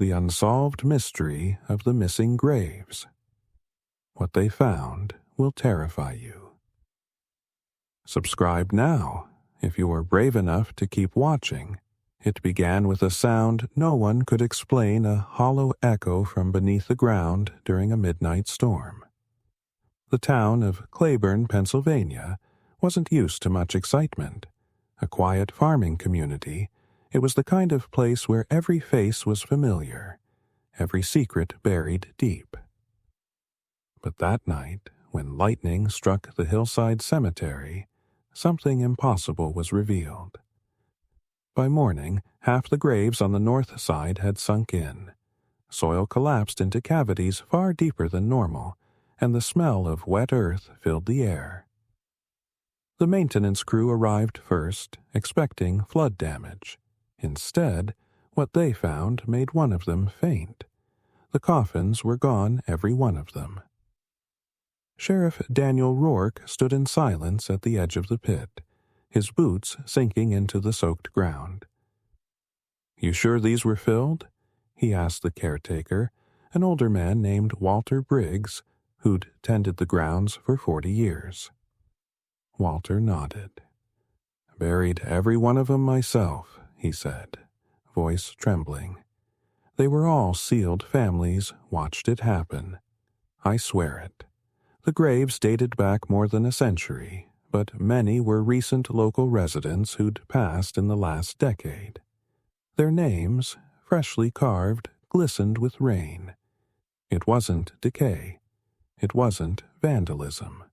The Unsolved Mystery of the Missing Graves. What they found will terrify you. Subscribe now if you are brave enough to keep watching. It began with a sound no one could explain, a hollow echo from beneath the ground during a midnight storm. The town of Clayburn, Pennsylvania, wasn't used to much excitement. A quiet farming community, it was the kind of place where every face was familiar, every secret buried deep. But that night, when lightning struck the hillside cemetery, something impossible was revealed. By morning, half the graves on the north side had sunk in. Soil collapsed into cavities far deeper than normal, and the smell of wet earth filled the air. The maintenance crew arrived first, expecting flood damage. Instead, what they found made one of them faint. The coffins were gone, every one of them. Sheriff Daniel Rourke stood in silence at the edge of the pit, his boots sinking into the soaked ground. "You sure these were filled?" he asked the caretaker, an older man named Walter Briggs, who'd tended the grounds for 40 years. Walter nodded. "Buried every one of 'em myself," he said, voice trembling. "They were all sealed families, watched it happen. I swear it. The graves dated back more than a century, but many were recent local residents who'd passed in the last decade. Their names, freshly carved, glistened with rain. It wasn't decay. It wasn't vandalism.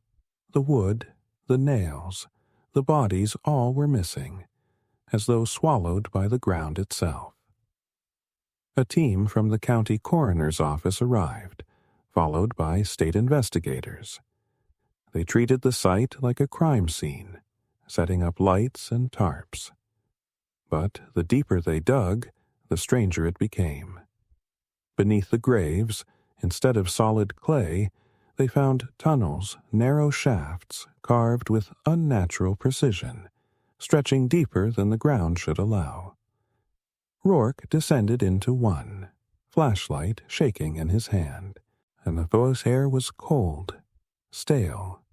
The wood, the nails, the bodies all were missing, as though swallowed by the ground itself." A team from the county coroner's office arrived, followed by state investigators. They treated the site like a crime scene, setting up lights and tarps. But the deeper they dug, the stranger it became. Beneath the graves, instead of solid clay, they found tunnels, narrow shafts, carved with unnatural precision, stretching deeper than the ground should allow. Rourke descended into one, flashlight shaking in his hand, and the boy's hair was cold, stale,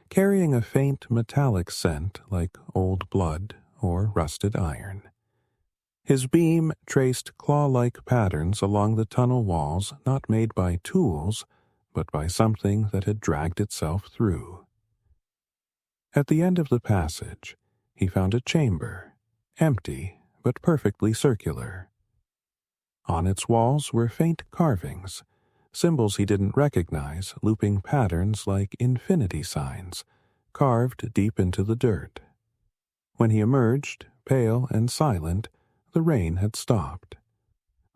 carrying a faint metallic scent like old blood or rusted iron. His beam traced claw-like patterns along the tunnel walls, not made by tools, but by something that had dragged itself through. At the end of the passage, he found a chamber, empty but perfectly circular. On its walls were faint carvings, symbols he didn't recognize, looping patterns like infinity signs, carved deep into the dirt. When he emerged, pale and silent, the rain had stopped.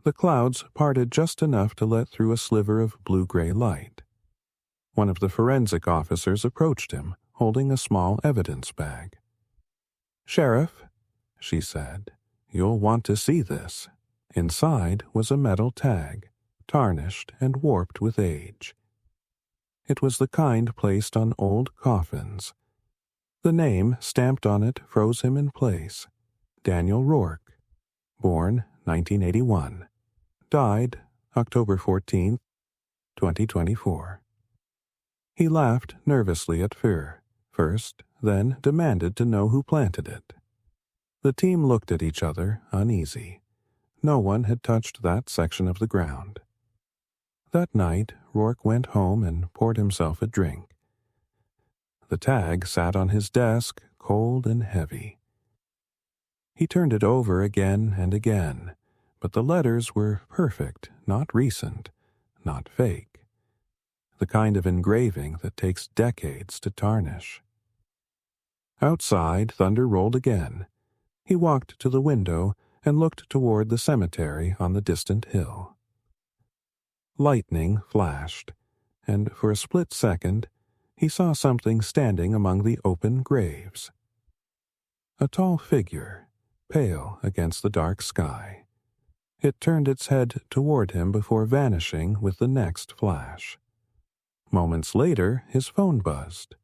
The clouds parted just enough to let through a sliver of blue-gray light. One of the forensic officers approached him, holding a small evidence bag. "Sheriff," she said, "you'll want to see this." Inside was a metal tag, tarnished and warped with age. It was the kind placed on old coffins. The name stamped on it froze him in place. Daniel Rourke, born 1981, died October 14, 2024. He laughed nervously at fear, first, then demanded to know who planted it. The team looked at each other, uneasy. No one had touched that section of the ground. That night, Rourke went home and poured himself a drink. The tag sat on his desk, cold and heavy. He turned it over again and again, but the letters were perfect, not recent, not fake. The kind of engraving that takes decades to tarnish. Outside, thunder rolled again. He walked to the window and looked toward the cemetery on the distant hill. Lightning flashed, and for a split second, he saw something standing among the open graves. A tall figure, pale against the dark sky. It turned its head toward him before vanishing with the next flash. Moments later, his phone buzzed.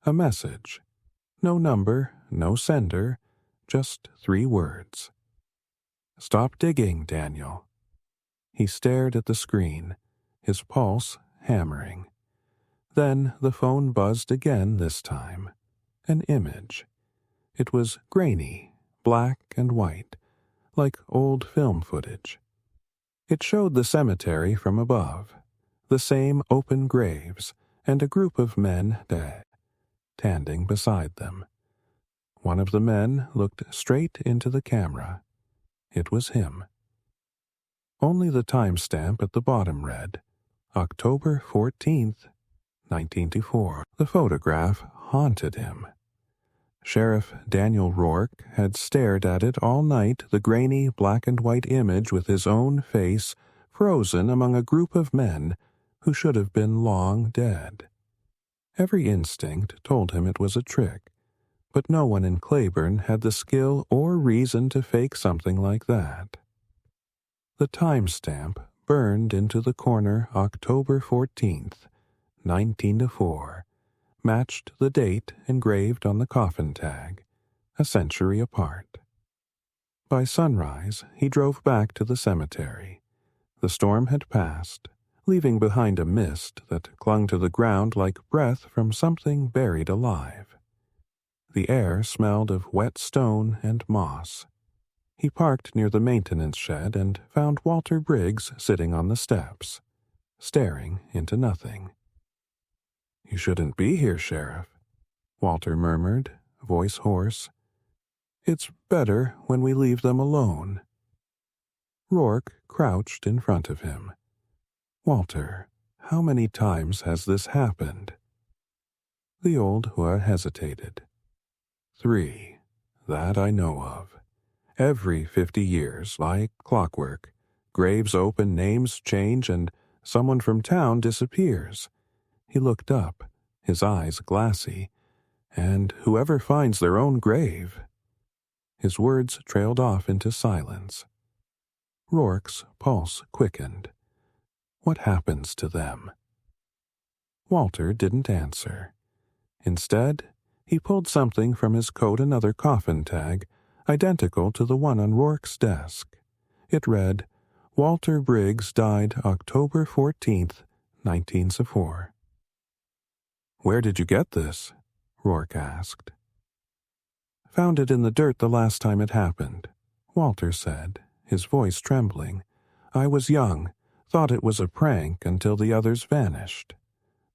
A message. No number, no sender, just 3 words. "Stop digging, Daniel." He stared at the screen, his pulse hammering. Then the phone buzzed again this time. An image. It was grainy, black and white, like old film footage. It showed the cemetery from above, the same open graves, and a group of men dead, standing beside them. One of the men looked straight into the camera. It was him. Only the timestamp at the bottom read, October 14th, 1924. The photograph haunted him. Sheriff Daniel Rourke had stared at it all night, the grainy black and white image with his own face frozen among a group of men who should have been long dead. Every instinct told him it was a trick, but no one in Clayburn had the skill or reason to fake something like that. The timestamp burned into the corner October 14th, 1904, matched the date engraved on the coffin tag, a century apart. By sunrise, he drove back to the cemetery. The storm had passed, leaving behind a mist that clung to the ground like breath from something buried alive. The air smelled of wet stone and moss. He parked near the maintenance shed and found Walter Briggs sitting on the steps, staring into nothing. "You shouldn't be here, Sheriff," Walter murmured, voice hoarse. "It's better when we leave them alone." Rourke crouched in front of him. "Walter, how many times has this happened?" The old Hua hesitated. "3, that I know of. Every 50 years, like clockwork. Graves open, names change, and someone from town disappears." He looked up, his eyes glassy. "And whoever finds their own grave." His words trailed off into silence. Rourke's pulse quickened. What happens to them? Walter didn't answer. Instead, he pulled something from his coat, another coffin tag, identical to the one on Rourke's desk. It read, Walter Briggs died October 14th, 1904. "Where did you get this?" Rourke asked. "Found it in the dirt the last time it happened," Walter said, his voice trembling. "I was young, thought it was a prank until the others vanished.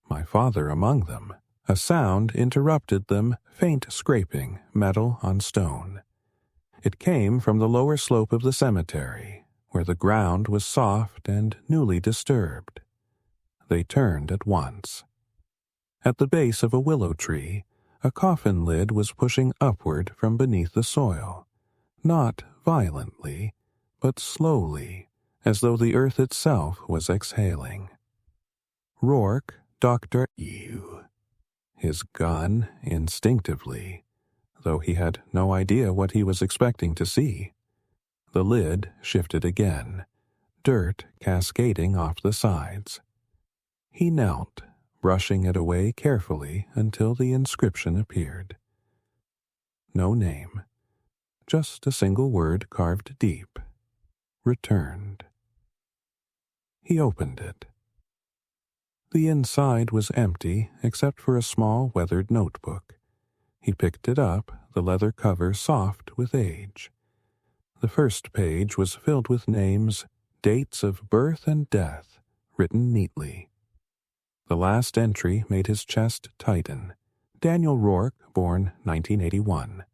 My father among them." A sound interrupted them, faint scraping, metal on stone. It came from the lower slope of the cemetery, where the ground was soft and newly disturbed. They turned at once. At the base of a willow tree, a coffin lid was pushing upward from beneath the soil, not violently, but slowly, as though the earth itself was exhaling. Rourke, Dr. Ew. His gun instinctively, though he had no idea what he was expecting to see. The lid shifted again, dirt cascading off the sides. He knelt, brushing it away carefully until the inscription appeared. No name, just a single word carved deep. Returned. He opened it. The inside was empty except for a small weathered notebook. He picked it up, the leather cover soft with age. The first page was filled with names, dates of birth and death, written neatly. The last entry made his chest tighten. Daniel Rourke, born 1981.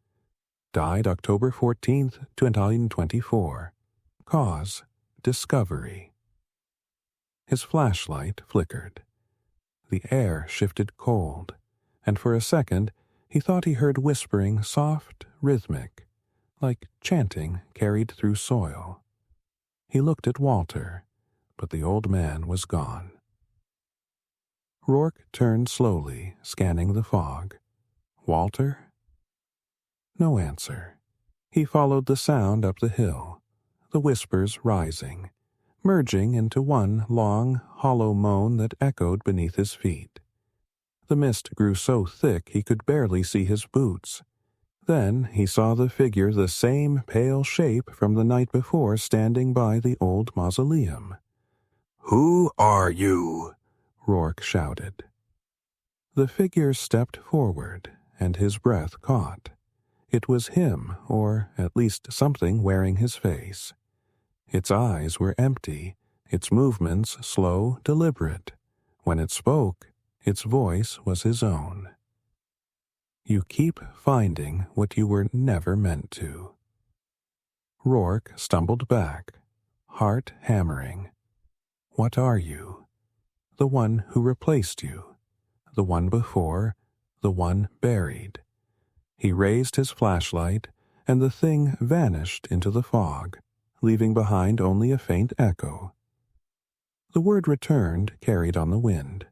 Died October 14th, 2024. Cause, discovery. His flashlight flickered. The air shifted cold, and for a second he thought he heard whispering soft, rhythmic, like chanting carried through soil. He looked at Walter, but the old man was gone. Rourke turned slowly, scanning the fog. Walter? No answer. He followed the sound up the hill, the whispers rising, merging into one long, hollow moan that echoed beneath his feet. The mist grew so thick he could barely see his boots. Then he saw the figure, the same pale shape from the night before, standing by the old mausoleum. "Who are you?" Rourke shouted. The figure stepped forward, and his breath caught. It was him, or at least something wearing his face. Its eyes were empty, its movements slow, deliberate. When it spoke, its voice was his own. "You keep finding what you were never meant to." Rourke stumbled back, heart hammering. What are you? The one who replaced you? The one before? The one buried? He raised his flashlight, and the thing vanished into the fog, leaving behind only a faint echo. The word returned, carried on the wind.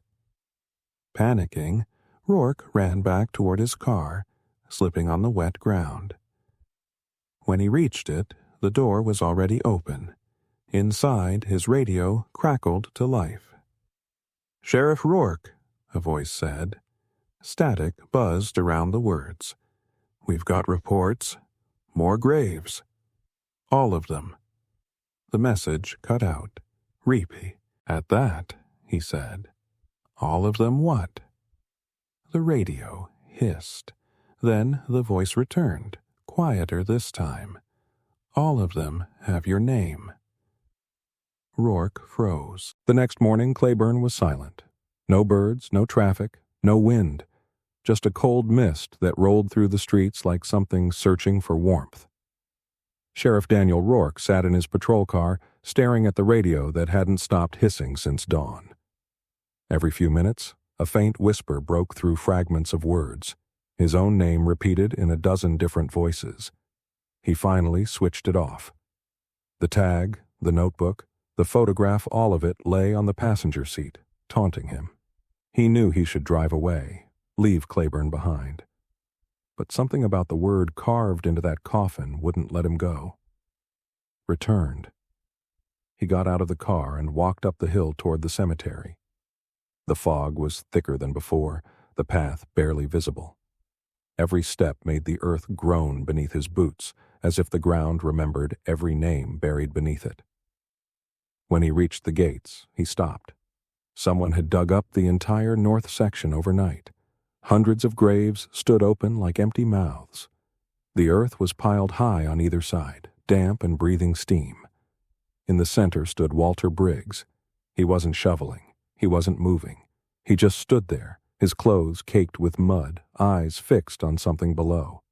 Panicking, Rourke ran back toward his car, slipping on the wet ground. When he reached it, the door was already open. Inside, his radio crackled to life. "Sheriff Rourke," a voice said. Static buzzed around the words. "We've got reports. More graves. All of them." The message cut out. "Reapy." "At that," he said. "All of them what?" The radio hissed. Then the voice returned, quieter this time. "All of them have your name." Rourke froze. The next morning, Clayburn was silent. No birds, no traffic, no wind. Just a cold mist that rolled through the streets like something searching for warmth. Sheriff Daniel Rourke sat in his patrol car, staring at the radio that hadn't stopped hissing since dawn. Every few minutes, a faint whisper broke through fragments of words, his own name repeated in a dozen different voices. He finally switched it off. The tag, the notebook, the photograph, all of it lay on the passenger seat, taunting him. He knew he should drive away, leave Clayburn behind. But something about the word carved into that coffin wouldn't let him go. Returned. He got out of the car and walked up the hill toward the cemetery. The fog was thicker than before, the path barely visible. Every step made the earth groan beneath his boots, as if the ground remembered every name buried beneath it. When he reached the gates, he stopped. Someone had dug up the entire north section overnight. Hundreds of graves stood open like empty mouths. The earth was piled high on either side, damp and breathing steam. In the center stood Walter Briggs. He wasn't shoveling. He wasn't moving. He just stood there, his clothes caked with mud, eyes fixed on something below.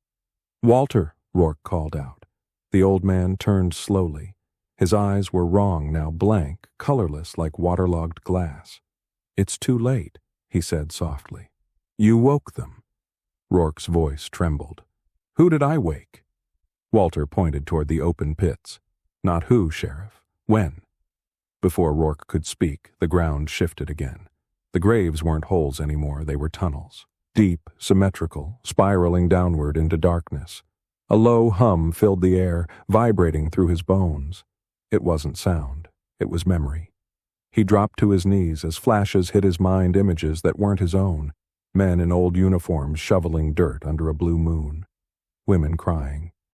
"Walter," Rourke called out. The old man turned slowly. His eyes were wrong now, blank, colorless like waterlogged glass. "It's too late," he said softly. "You woke them." Rourke's voice trembled. "Who did I wake?" Walter pointed toward the open pits. "Not who, Sheriff. When?" Before Rourke could speak, the ground shifted again. The graves weren't holes anymore, they were tunnels. Deep, symmetrical, spiraling downward into darkness. A low hum filled the air, vibrating through his bones. It wasn't sound, it was memory. He dropped to his knees as flashes hit his mind images that weren't his own. Men in old uniforms shoveling dirt under a blue moon. Women crying.